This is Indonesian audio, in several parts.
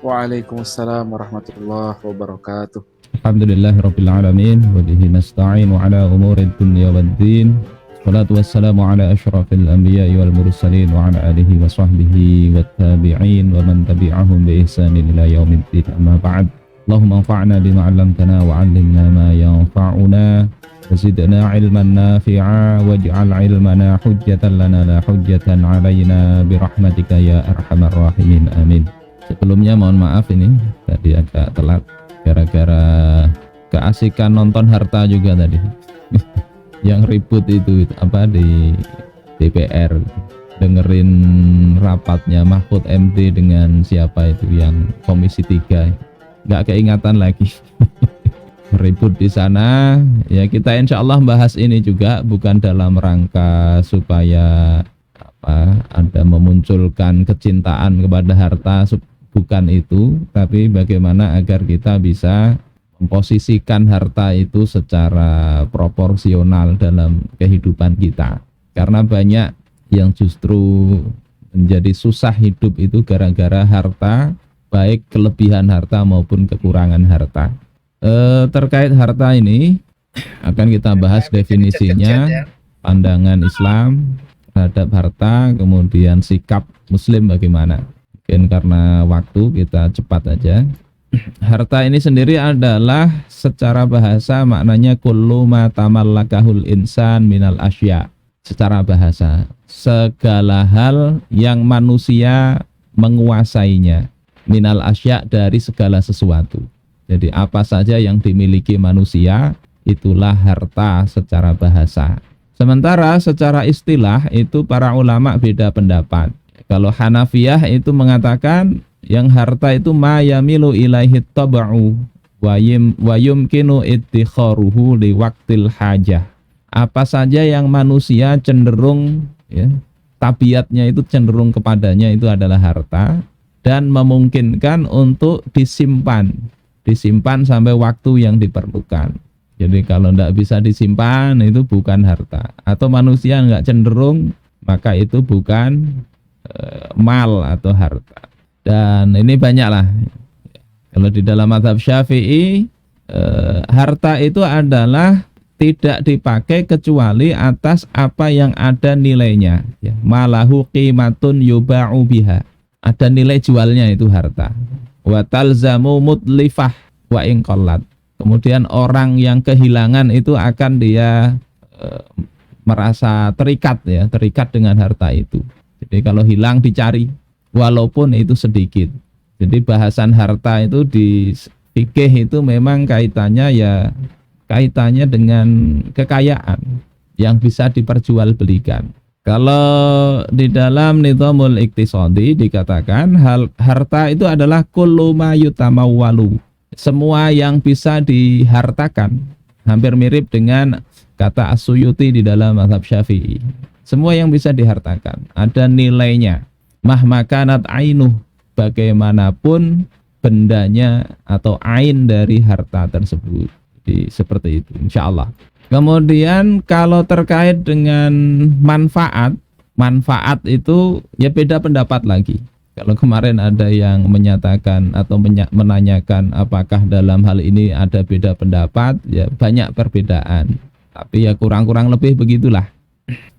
Waalaikumsalam warahmatullahi wabarakatuh. Alhamdulillahirabbil alamin wa bihi nasta'in ala umurid dunya waddin. Wassalatu wassalamu ala asyrafil anbiya'i wal mursalin wa ala alihi wa sahbihi wat tabi'in wa man tabi'ahum bi ihsanin ila yaumiddin. Amma ba'd. Allahumma anfa'na bima 'allamtana wa 'allimna ma yanfa'una wa zidna 'ilman nafi'a waj'al 'ilmana hujjatan lana la hujjatan 'alaina bi rahmatika ya arhamar rahimin. Amin. Sebelumnya mohon maaf ini tadi agak telat gara-gara keasikan nonton Harta juga tadi. Yang ribut itu apa di DPR, dengerin rapatnya Mahfud MD dengan siapa itu yang Komisi 3, nggak keingatan lagi. Ribut di sana. Ya kita insya Allah bahas ini juga bukan dalam rangka supaya ada memunculkan kecintaan kepada harta, bukan itu, tapi bagaimana agar kita bisa memposisikan harta itu secara proporsional dalam kehidupan kita. Karena banyak yang justru menjadi susah hidup itu gara-gara harta, baik kelebihan harta maupun kekurangan harta. Terkait harta ini akan kita bahas definisinya, pandangan Islam terhadap harta, kemudian sikap Muslim bagaimana. Mungkin karena waktu kita cepat aja. Harta ini sendiri adalah secara bahasa maknanya kullu ma tamallakahul insan minal asya. Secara bahasa, segala hal yang manusia menguasainya, minal asya, dari segala sesuatu. Jadi apa saja yang dimiliki manusia itulah harta secara bahasa. Sementara secara istilah itu para ulama beda pendapat. Kalau Hanafiyah itu mengatakan yang harta itu ma yamilu ilaihi tab'u wa yumkinu ittikharuhu li waqtil hajah. Apa saja yang manusia cenderung, ya, tabiatnya itu cenderung kepadanya, itu adalah harta dan memungkinkan untuk disimpan sampai waktu yang diperlukan. Jadi kalau tidak bisa disimpan itu bukan harta, atau manusia enggak cenderung, maka itu bukan mal atau harta. Dan ini banyaklah. Kalau di dalam mazhab Syafi'i, harta itu adalah tidak dipakai kecuali atas apa yang ada nilainya, ya. Malahu qimatun yuba'u biha, ada nilai jualnya itu harta. Wa talzamu mutlifah wa in qallat. Kemudian orang yang kehilangan itu akan dia merasa terikat, ya, terikat dengan harta itu. Jadi kalau hilang dicari walaupun itu sedikit. Jadi bahasan harta itu di fikih itu memang kaitannya dengan kekayaan yang bisa diperjualbelikan. Kalau di dalam Nizamul Iqtisadi dikatakan harta itu adalah kullu ma yutamawwalu, semua yang bisa dihartakan. Hampir mirip dengan kata As-Suyuti di dalam mazhab Syafi'i. Semua yang bisa dihartakan, ada nilainya. Mahmakanat ainuh, bagaimanapun bendanya atau ain dari harta tersebut. Jadi seperti itu insyaallah. Kemudian kalau terkait dengan manfaat itu ya beda pendapat lagi. Kalau kemarin ada yang menyatakan atau menanyakan apakah dalam hal ini ada beda pendapat, ya banyak perbedaan. Tapi ya kurang-kurang lebih begitulah.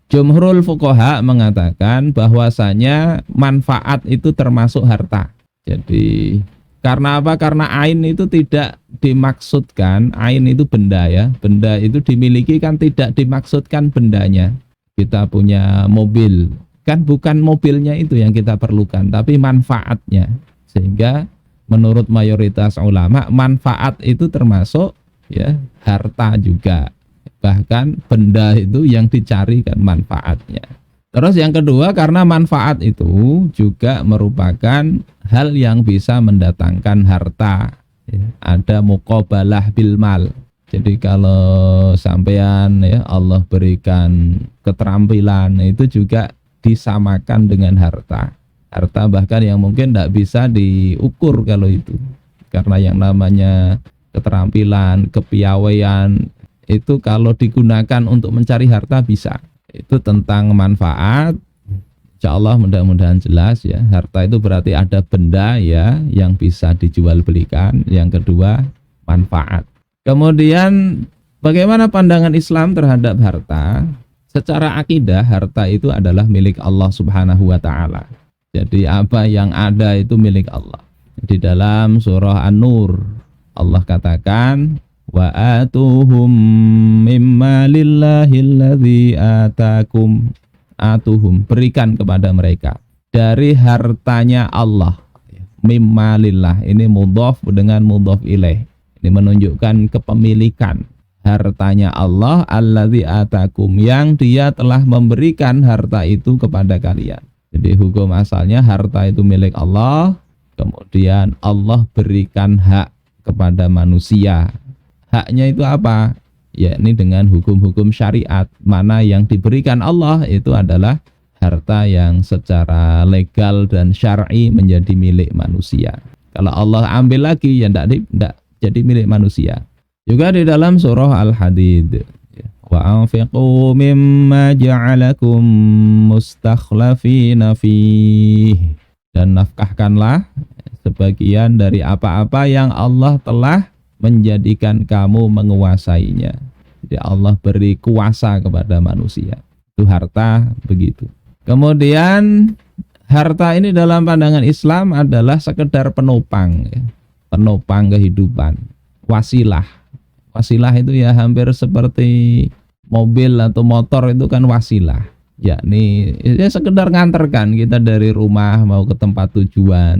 Jumhurul fuqaha mengatakan bahwasanya manfaat itu termasuk harta. Jadi karena apa? Karena ain itu tidak dimaksudkan, ain itu benda, ya. Benda itu dimiliki kan tidak dimaksudkan bendanya. Kita punya mobil, kan bukan mobilnya itu yang kita perlukan, tapi manfaatnya. Sehingga menurut mayoritas ulama manfaat itu termasuk, ya, harta juga. Bahkan benda itu yang dicari kan manfaatnya. Terus yang kedua, karena manfaat itu juga merupakan hal yang bisa mendatangkan harta, ya. Ada muqabalah bil mal. Jadi kalau sampean, ya, Allah berikan keterampilan, itu juga disamakan dengan harta. Harta bahkan yang mungkin tidak bisa diukur kalau itu. Karena yang namanya keterampilan, kepiawaian, itu kalau digunakan untuk mencari harta bisa. Itu tentang manfaat. Insyaallah mudah-mudahan jelas ya. Harta itu berarti ada benda ya yang bisa dijual belikan. Yang kedua, manfaat. Kemudian bagaimana pandangan Islam terhadap harta? Secara akidah harta itu adalah milik Allah Subhanahu wa taala. Jadi apa yang ada itu milik Allah. Di dalam surah An-Nur Allah katakan wa atuhum mimma lillahi alladzi atakum, atuhum, berikan kepada mereka dari hartanya Allah. Mimma lillah, ini mudhaf dengan mudhaf ilaih. Ini menunjukkan kepemilikan hartanya Allah alladzi atakum, yang dia telah memberikan harta itu kepada kalian. Jadi hukum asalnya harta itu milik Allah, kemudian Allah berikan hak kepada manusia. Haknya itu apa? Yakni dengan hukum-hukum syariat. Mana yang diberikan Allah itu adalah harta yang secara legal dan syar'i menjadi milik manusia. Kalau Allah ambil lagi ya tidak jadi milik manusia. Juga di dalam surah Al-Hadid, wa anfiqu mimma ja'alakum mustakhlafina fihi, dan nafkahkanlah sebagian dari apa-apa yang Allah telah menjadikan kamu menguasainya. Jadi Allah beri kuasa kepada manusia. Itu harta begitu. Kemudian harta ini dalam pandangan Islam adalah sekedar penopang, ya. Penopang kehidupan, wasilah. Wasilah itu ya hampir seperti mobil atau motor, itu kan wasilah. Yakni ya sekedar nganterkan kita dari rumah mau ke tempat tujuan.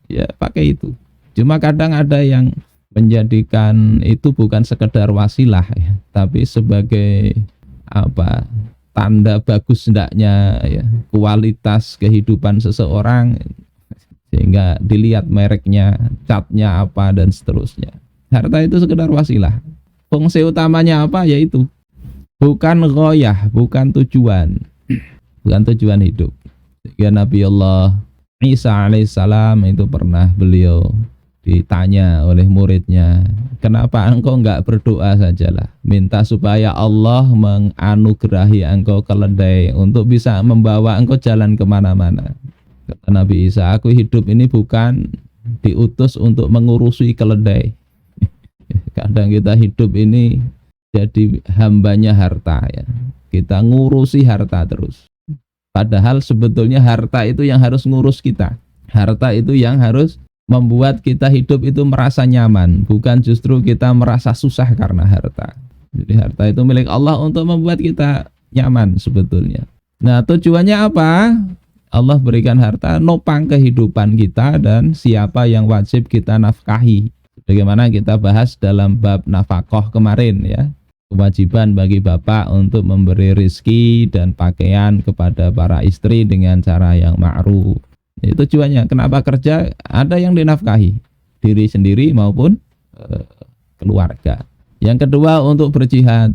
Ya pakai itu. Cuma kadang ada yang menjadikan itu bukan sekedar wasilah ya, tapi sebagai apa? Tanda bagus hendaknya ya, kualitas kehidupan seseorang, sehingga dilihat mereknya, catnya apa dan seterusnya. Harta itu sekedar wasilah. Fungsi utamanya apa? Yaitu bukan ghoyah, bukan tujuan, bukan tujuan hidup. Sehingga Nabi Allah Isa alaihissalam itu pernah beliau ditanya oleh muridnya, kenapa engkau enggak berdoa sajalah, minta supaya Allah menganugerahi engkau keledai untuk bisa membawa engkau jalan kemana-mana. Kata Nabi Isa, aku hidup ini bukan diutus untuk mengurusi keledai. Kadang kita hidup ini jadi hambanya harta ya, kita ngurusi harta terus. Padahal sebetulnya harta itu yang harus ngurus kita. Harta itu yang harus membuat kita hidup itu merasa nyaman, bukan justru kita merasa susah karena harta. Jadi harta itu milik Allah untuk membuat kita nyaman sebetulnya. Nah, tujuannya apa? Allah berikan harta nopang kehidupan kita dan siapa yang wajib kita nafkahi. Bagaimana kita bahas dalam bab nafkah kemarin ya. Kewajiban bagi bapak untuk memberi rizki dan pakaian kepada para istri dengan cara yang ma'ruf. Itu tujuannya. Kenapa kerja? Ada yang dinafkahi, diri sendiri maupun keluarga. Yang kedua untuk berjihad.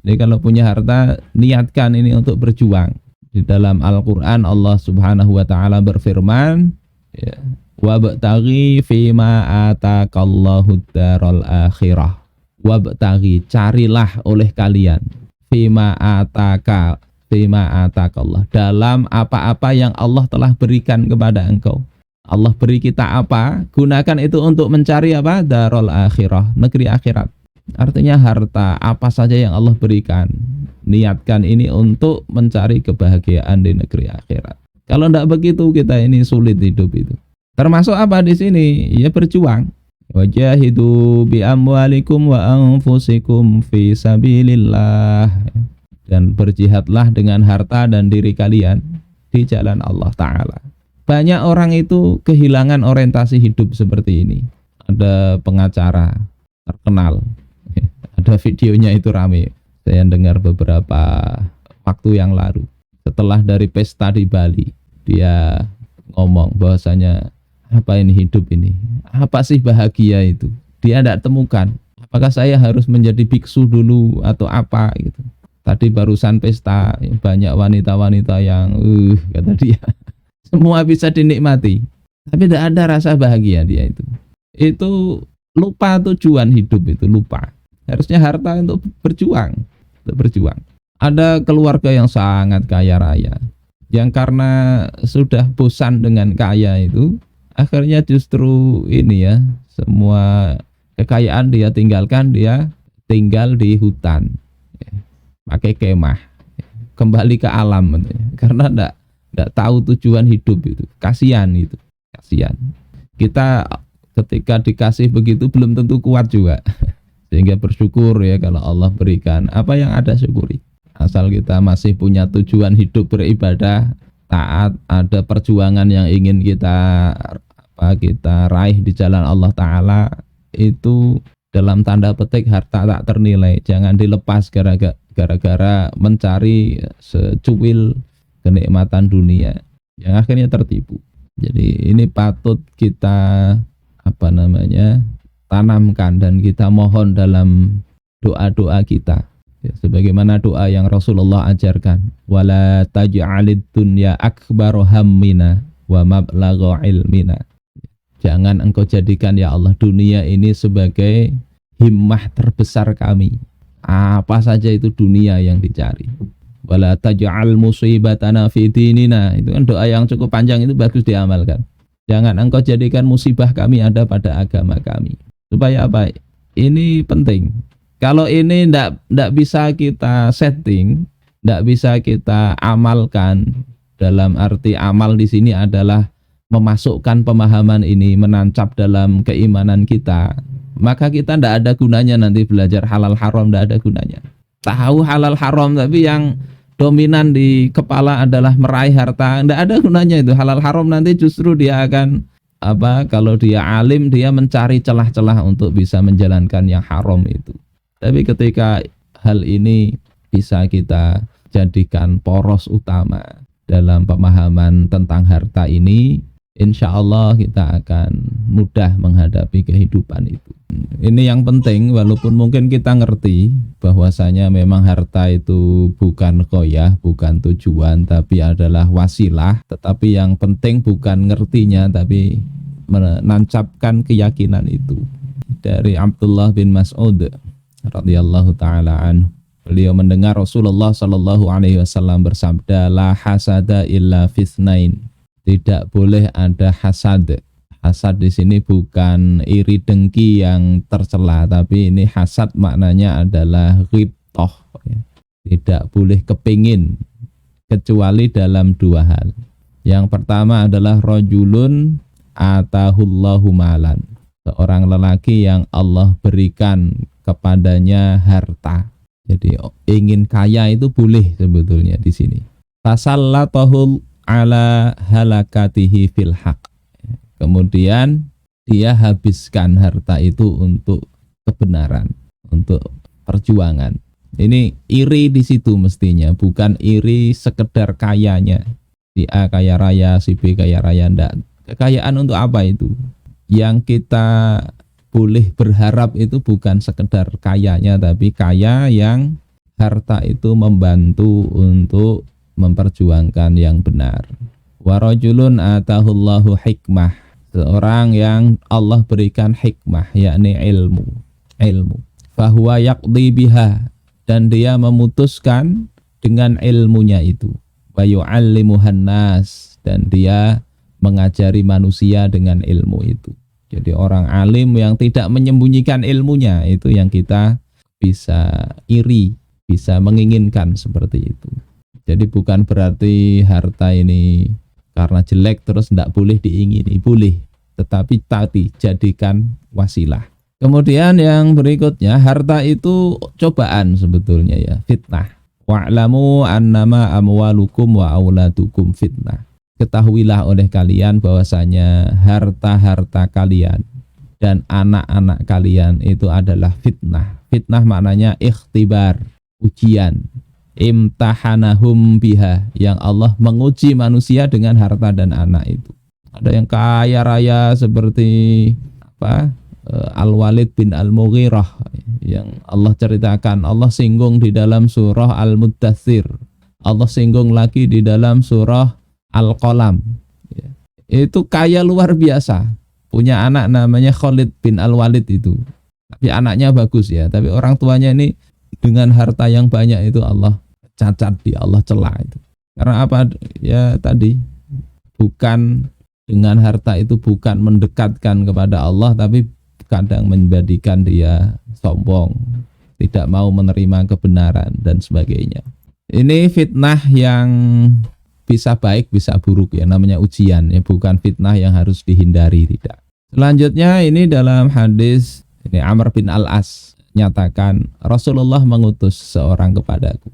Jadi kalau punya harta, niatkan ini untuk berjuang. Di dalam Al-Quran Allah Subhanahu wa ta'ala berfirman ya, wabtaghi fima atakallahu daral akhirah. Wabtaghi, carilah oleh kalian, fima atakallah, dalam apa-apa yang Allah telah berikan kepada engkau. Allah beri kita apa, gunakan itu untuk mencari apa? Darul akhirah, negeri akhirat. Artinya harta apa saja yang Allah berikan, niatkan ini untuk mencari kebahagiaan di negeri akhirat. Kalau tidak begitu kita ini sulit hidup itu. Termasuk apa di sini? Ya berjuang. Wajahidu bi amwalikum wa anfusikum fi sabilillah. Dan berjihadlah dengan harta dan diri kalian di jalan Allah Ta'ala. Banyak orang itu kehilangan orientasi hidup seperti ini. Ada pengacara terkenal, ada videonya itu rame. Saya dengar beberapa waktu yang lalu. Setelah dari pesta di Bali, dia ngomong bahwasanya apa ini hidup ini? Apa sih bahagia itu? Dia tidak temukan. Apakah saya harus menjadi biksu dulu atau apa gitu? Tadi barusan pesta, banyak wanita-wanita yang kata dia, semua bisa dinikmati, tapi tidak ada rasa bahagia dia itu. Itu lupa tujuan hidup, itu lupa. Harusnya harta untuk berjuang, Ada keluarga yang sangat kaya raya, Yang karena sudah bosan dengan kaya itu, akhirnya justru ini ya, semua kekayaan dia tinggalkan, dia tinggal di hutan, ya, pakai kemah, ya, kembali ke alam, karena enggak tahu tujuan hidup itu. Kasihan itu, kasihan. Kita ketika dikasih begitu belum tentu kuat juga. Sehingga bersyukur ya kalau Allah berikan apa yang ada, syukuri. Asal kita masih punya tujuan hidup beribadah, taat, ada perjuangan yang ingin kita raih di jalan Allah Ta'ala, itu dalam tanda petik harta tak ternilai. Jangan dilepas gara-gara mencari secuil kenikmatan dunia yang akhirnya tertipu. Jadi ini patut kita tanamkan dan kita mohon dalam doa-doa kita, ya, sebagaimana doa yang Rasulullah ajarkan, wala taj'alid dunya akbaru hammina wa mablagha ilmina. Jangan engkau jadikan ya Allah dunia ini sebagai himmah terbesar kami, apa saja itu dunia yang dicari. Wala taj'al musibatana fi dinina, itu kan doa yang cukup panjang, itu bagus diamalkan. Jangan engkau jadikan musibah kami ada pada agama kami. Supaya apa? Ini penting. Kalau ini ndak bisa kita setting, ndak bisa kita amalkan, dalam arti amal di sini adalah memasukkan pemahaman ini, menancap dalam keimanan kita, maka kita ndak ada gunanya nanti belajar halal haram, ndak ada gunanya. Tahu halal haram tapi yang dominan di kepala adalah meraih harta, ndak ada gunanya itu halal haram. Nanti justru dia akan kalau dia alim, dia mencari celah-celah untuk bisa menjalankan yang haram itu. Tapi ketika hal ini bisa kita jadikan poros utama dalam pemahaman tentang harta ini, insya Allah kita akan mudah menghadapi kehidupan itu. Ini yang penting, walaupun mungkin kita ngerti bahwasanya memang harta itu bukan ghoyah, bukan tujuan, tapi adalah wasilah. Tetapi yang penting bukan ngertinya, tapi menancapkan keyakinan itu. Dari Abdullah bin Mas'ud radhiyallahu taala anhu, beliau mendengar Rasulullah sallallahu alaihi wasallam bersabda, la hasada illa fitsnain. Tidak boleh ada hasad. Hasad di sini bukan iri dengki yang tercela, tapi ini hasad maknanya adalah ghibthah. Tidak boleh kepingin kecuali dalam dua hal. Yang pertama adalah rajulun atahullahu malan, seorang lelaki yang Allah berikan kepadanya harta. Jadi ingin kaya itu boleh sebetulnya di sini. Fasallatahu ala halakatihi fil haq. Kemudian dia habiskan harta itu untuk kebenaran, untuk perjuangan. Ini iri di situ mestinya, bukan iri sekedar kayanya. Si A kaya raya, si B kaya raya, enggak. Kekayaan untuk apa itu? Yang kita boleh berharap itu bukan sekedar kayanya, tapi kaya yang harta itu membantu untuk memperjuangkan yang benar. Wa rajulun atahullahu hikmah, seorang yang Allah berikan hikmah, yakni ilmu. Fahuwa yaqdi biha, dan dia memutuskan dengan ilmunya itu. Wa yu'allimuhan nas, dan dia mengajari manusia dengan ilmu itu. Jadi orang alim yang tidak menyembunyikan ilmunya, itu yang kita bisa iri, bisa menginginkan seperti itu. Jadi bukan berarti harta ini karena jelek terus tidak boleh diingini, boleh, tetapi tadi jadikan wasilah. Kemudian yang berikutnya, harta itu cobaan sebetulnya ya, fitnah. Wa'lamu annama amwalukum wa auladukum fitnah. Ketahuilah oleh kalian bahwasanya harta-harta kalian dan anak-anak kalian itu adalah fitnah. Fitnah maknanya ikhtibar, ujian. Imtahanahum biha, yang Allah menguji manusia dengan harta dan anak itu. Ada yang kaya raya seperti Al-Walid bin Al-Mughirah yang Allah ceritakan, Allah singgung di dalam surah Al-Muddathir, Allah singgung lagi di dalam surah Al-Qalam. Itu kaya luar biasa, punya anak namanya Khalid bin Al-Walid itu, tapi anaknya bagus ya, tapi orang tuanya ini dengan harta yang banyak itu Allah cacat dia, Allah celah itu. Karena apa? Ya tadi, bukan dengan harta itu bukan mendekatkan kepada Allah, tapi kadang menjadikan dia sombong, tidak mau menerima kebenaran dan sebagainya. Ini fitnah yang bisa baik bisa buruk ya, namanya ujian ya, bukan fitnah yang harus dihindari, tidak. Selanjutnya ini dalam hadis ini Amr bin Al-As nyatakan Rasulullah mengutus seorang kepadaku.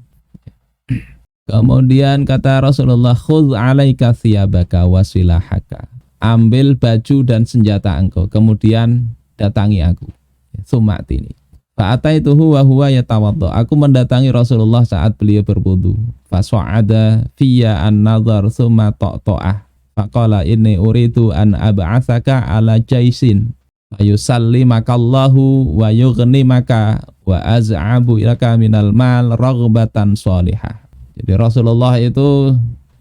Kemudian kata Rasulullah, khudh alaika thiyabaka wa silahaka. Ambil baju dan senjata engkau, kemudian datangi aku. Tsuma'tini. Fa'ataituhu wa huwa yatawaddo. Aku mendatangi Rasulullah saat beliau berwudu. Fasa'ada fiyya an-nazar tsumma ta'ta'ah. Faqala inni uridu an ab'atsaka ala jaisin. Fayusallimakallahu wa yughnimaka wa az'abu ilaka minal mal raghbatan sholihah. Jadi Rasulullah itu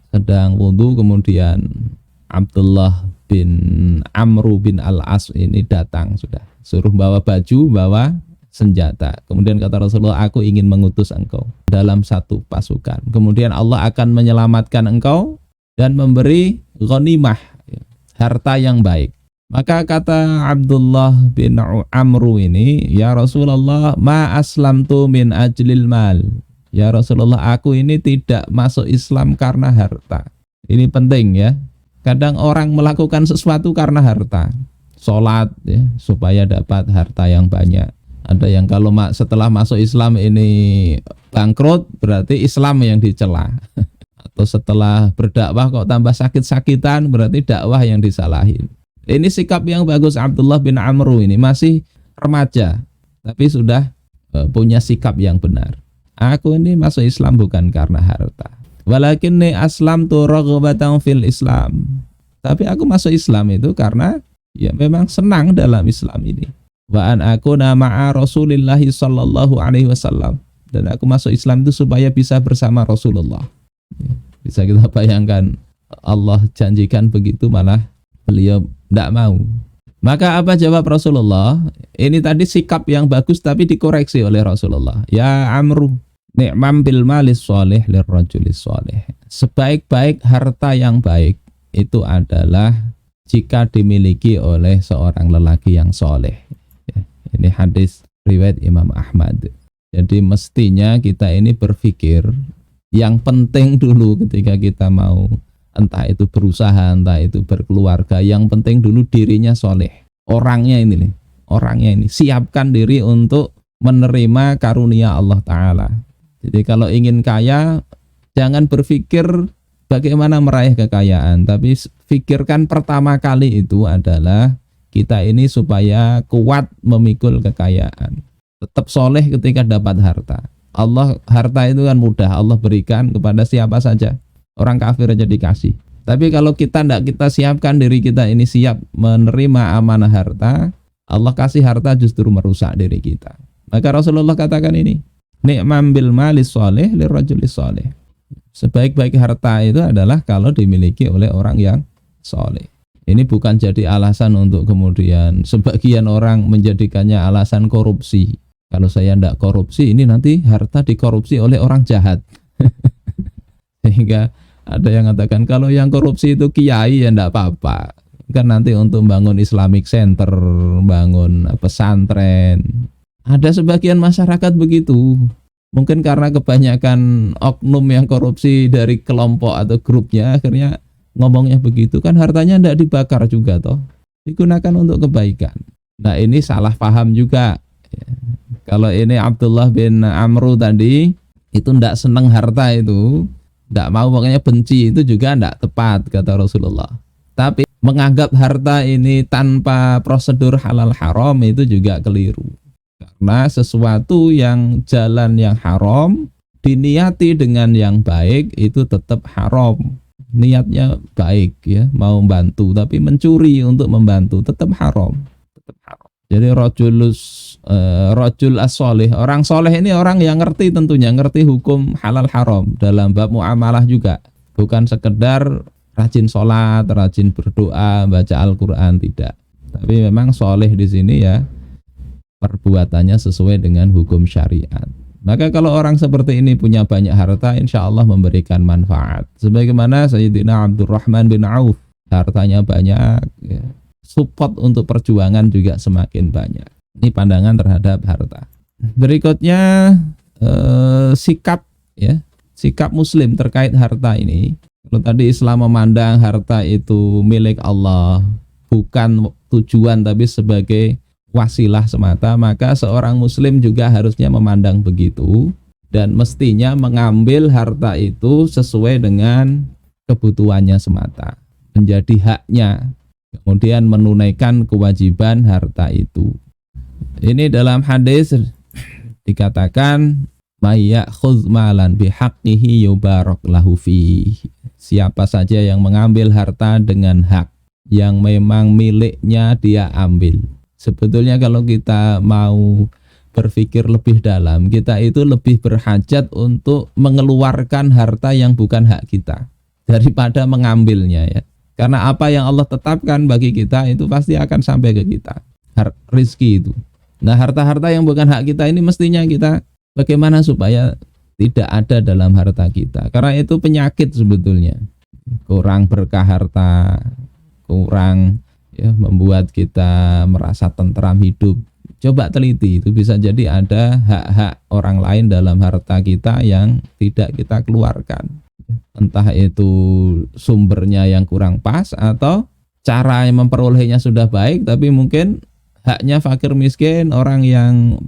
sedang wudu, kemudian Abdullah bin Amru bin Al-As ini datang, sudah suruh bawa baju, bawa senjata. Kemudian kata Rasulullah, aku ingin mengutus engkau dalam satu pasukan. Kemudian Allah akan menyelamatkan engkau dan memberi ghanimah, harta yang baik. Maka kata Abdullah bin Amru ini, ya Rasulullah, ma aslamtu min ajlil mal. Ya Rasulullah, aku ini tidak masuk Islam karena harta. Ini penting ya. Kadang orang melakukan sesuatu karena harta. Sholat ya, supaya dapat harta yang banyak. Ada yang kalau setelah masuk Islam ini bangkrut, berarti Islam yang dicela. Atau setelah berdakwah kok tambah sakit-sakitan, berarti dakwah yang disalahin. Ini sikap yang bagus Abdullah bin Amru ini, masih remaja, tapi sudah punya sikap yang benar. Aku ini masuk Islam bukan karena harta. Walakinni aslamtu raghbatan fil Islam. Tapi aku masuk Islam itu karena ya memang senang dalam Islam ini. Wa an akuna ma'a Rasulillah sallallahu alaihi wasallam. Dan aku masuk Islam itu supaya bisa bersama Rasulullah. Bisa kita bayangkan, Allah janjikan begitu malah beliau tidak mau. Maka apa jawab Rasulullah? Ini tadi sikap yang bagus tapi dikoreksi oleh Rasulullah. Ya Amru, ni'mam bil malis sholih lirrajulis sholih. Sebaik-baik harta yang baik itu adalah jika dimiliki oleh seorang lelaki yang soleh. Ini hadis riwayat Imam Ahmad. Jadi mestinya kita ini berpikir yang penting dulu ketika kita mau, entah itu berusaha, entah itu berkeluarga, yang penting dulu dirinya soleh. Orangnya ini siapkan diri untuk menerima karunia Allah Ta'ala. Jadi kalau ingin kaya, jangan berpikir bagaimana meraih kekayaan, tapi pikirkan pertama kali itu adalah kita ini supaya kuat memikul kekayaan. Tetap soleh ketika dapat harta. Harta itu kan mudah, Allah berikan kepada siapa saja. Orang kafir aja dikasih. Tapi kalau kita siapkan diri kita ini siap menerima amanah harta, Allah kasih harta justru merusak diri kita. Maka Rasulullah katakan ini, ni'mam bil malis sholih lirrajulis sholih. Sebaik-baik harta itu adalah kalau dimiliki oleh orang yang soleh. Ini bukan jadi alasan untuk kemudian sebagian orang menjadikannya alasan korupsi. Kalau saya tidak korupsi, ini nanti harta dikorupsi oleh orang jahat. Sehingga ada yang mengatakan kalau yang korupsi itu kiai ya tidak apa-apa. Kan nanti untuk bangun Islamic Center, bangun pesantren. Ada sebagian masyarakat begitu. Mungkin karena kebanyakan oknum yang korupsi dari kelompok atau grupnya, akhirnya ngomongnya begitu. Kan hartanya tidak dibakar juga toh, digunakan untuk kebaikan. Nah ini salah paham juga. Kalau ini Abdullah bin Amru tadi itu tidak senang harta itu, tidak mau, makanya benci, itu juga tidak tepat kata Rasulullah. Tapi menganggap harta ini tanpa prosedur halal haram itu juga keliru. Karena sesuatu yang jalan yang haram diniati dengan yang baik itu tetap haram. Niatnya baik ya, mau membantu, tapi mencuri untuk membantu tetap haram. Jadi rajul as-sholih, orang soleh ini orang yang ngerti, tentunya ngerti hukum halal haram dalam bab muamalah juga. Bukan sekedar rajin sholat, rajin berdoa, baca Al-Quran, tidak. Tapi memang soleh di sini ya perbuatannya sesuai dengan hukum syariat. Maka kalau orang seperti ini punya banyak harta, insya Allah memberikan manfaat. Sebagaimana Sayyidina Abdurrahman bin Auf, hartanya banyak, ya. Support untuk perjuangan juga semakin banyak. Ini pandangan terhadap harta. Berikutnya sikap, ya, sikap Muslim terkait harta ini. Kalau tadi Islam memandang harta itu milik Allah, bukan tujuan tapi sebagai wasilah semata, maka seorang Muslim juga harusnya memandang begitu dan mestinya mengambil harta itu sesuai dengan kebutuhannya semata, menjadi haknya, kemudian menunaikan kewajiban harta itu. Ini dalam hadis dikatakan may ya'khudz malan bihaqqihi yubarak lahu fihi. Siapa saja yang mengambil harta dengan hak yang memang miliknya dia ambil. Sebetulnya kalau kita mau berpikir lebih dalam, kita itu lebih berhajat untuk mengeluarkan harta yang bukan hak kita daripada mengambilnya, ya. Karena apa yang Allah tetapkan bagi kita itu pasti akan sampai ke kita. Rizki itu. Nah, harta-harta yang bukan hak kita ini mestinya kita bagaimana supaya tidak ada dalam harta kita. Karena itu penyakit sebetulnya. Kurang berkah harta, kurang, ya, membuat kita merasa tentram hidup. Coba teliti, itu bisa jadi ada hak-hak orang lain dalam harta kita yang tidak kita keluarkan. Entah itu sumbernya yang kurang pas atau cara yang memperolehnya sudah baik, tapi mungkin haknya fakir miskin, orang yang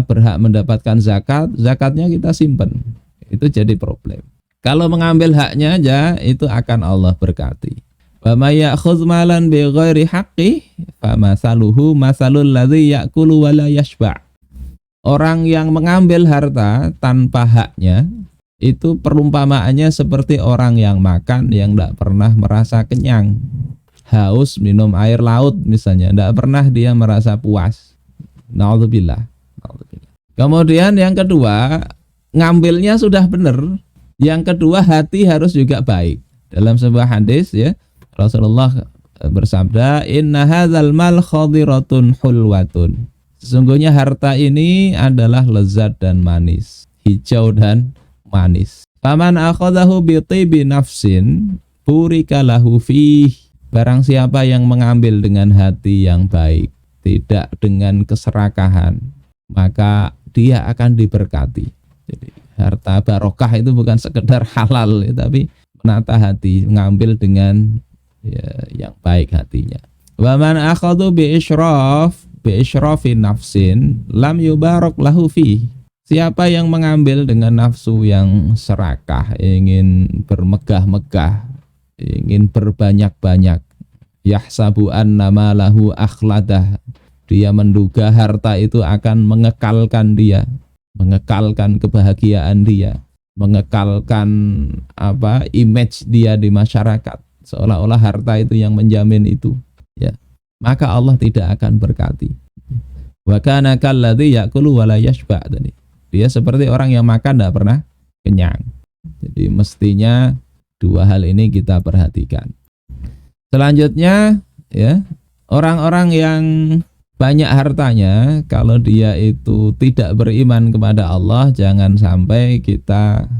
berhak mendapatkan zakat, zakatnya kita simpen. Itu jadi problem. Kalau mengambil haknya aja, itu akan Allah berkati. Wa may ya'khudz malan bighairi haqqi famasaluhu masalul ladzi ya'kulu wa la yashba'. Orang yang mengambil harta tanpa haknya, itu perumpamaannya seperti orang yang makan yang tidak pernah merasa kenyang. Haus minum air laut misalnya, tidak pernah dia merasa puas. Na'udzubillah. Kemudian yang kedua, ngambilnya sudah benar. Yang kedua, hati harus juga baik. Dalam sebuah hadis, ya, Rasulullah bersabda, inna hadzal mal khadiratun hulwatun. Sesungguhnya harta ini adalah lezat dan manis, hijau dan manis. Faman akhadahu bi tibi nafsin burika lahu fih. Barang siapa yang mengambil dengan hati yang baik, tidak dengan keserakahan, maka dia akan diberkati. Jadi harta barokah itu bukan sekedar halal, ya, tapi menata hati, mengambil dengan, ya, yang baik hatinya. Wa man akhadhu bi israfi nafsin lam yubarak lahu fi. Siapa yang mengambil dengan nafsu yang serakah, ingin bermegah-megah, ingin berbanyak-banyak, yahsabu annama lahu akhladah, dia menduga harta itu akan mengekalkan dia, mengekalkan kebahagiaan dia, mengekalkan image dia di masyarakat, seolah-olah harta itu yang menjamin itu, ya, maka Allah tidak akan berkati. Wa kana kalladzi ya'kulu wa la yashba'. Dia seperti orang yang makan tidak pernah kenyang. Jadi mestinya dua hal ini kita perhatikan. Selanjutnya, ya, orang-orang yang banyak hartanya, kalau dia itu tidak beriman kepada Allah, jangan sampai kita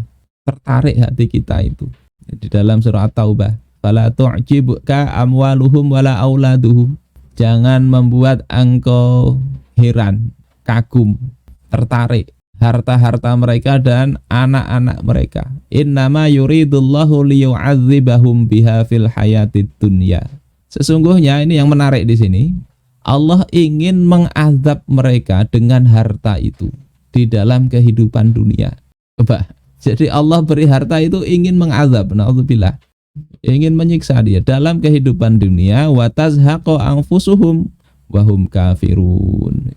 tertarik hati kita itu. Di dalam surah At-Taubah, fala tu'jibuka amwaluhum wala auladuhum. Jangan membuat engkau heran, kagum, tertarik harta-harta mereka dan anak-anak mereka. Innama yuridullahu liyu'adzibahum biha fil hayatid dunya. Sesungguhnya ini yang menarik di sini. Allah ingin mengazab mereka dengan harta itu di dalam kehidupan dunia. Coba. Jadi Allah beri harta itu ingin mengazab, na'udzubillah, ingin menyiksa dia dalam kehidupan dunia. Wa tazhaqu anfusuhum wa hum kafirun.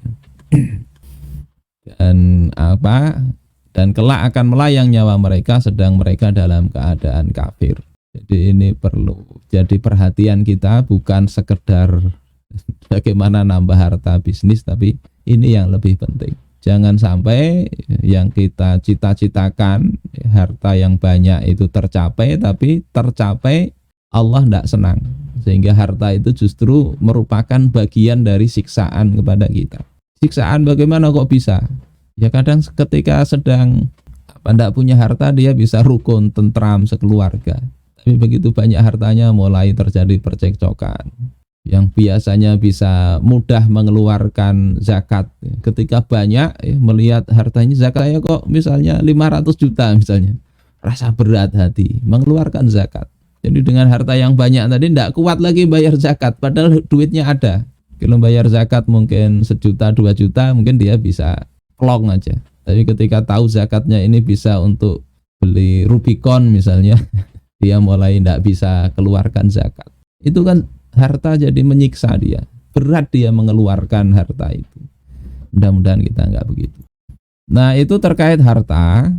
Dan kelak akan melayang nyawa mereka sedang mereka dalam keadaan kafir. Jadi ini perlu jadi perhatian kita, bukan sekedar bagaimana nambah harta bisnis, tapi ini yang lebih penting. Jangan sampai yang kita cita-citakan, harta yang banyak itu tercapai, tapi tercapai Allah tidak senang, sehingga harta itu justru merupakan bagian dari siksaan kepada kita. Siksaan bagaimana kok bisa? Ya kadang ketika sedang tidak punya harta dia bisa rukun, tentram sekeluarga. Tapi begitu banyak hartanya mulai terjadi percekcokan. Yang biasanya bisa mudah mengeluarkan zakat. Ketika banyak melihat hartanya zakatnya kok misalnya 500 juta misalnya. Rasa berat hati mengeluarkan zakat. Jadi dengan harta yang banyak tadi tidak kuat lagi bayar zakat. Padahal duitnya ada. Kalau bayar zakat mungkin 1 juta 2 juta mungkin dia bisa plong aja. Tapi ketika tahu zakatnya ini bisa untuk beli Rubicon misalnya, dia mulai tidak bisa keluarkan zakat. Itu kan harta jadi menyiksa dia. Berat dia mengeluarkan harta itu. Mudah-mudahan kita enggak begitu. Nah itu terkait harta.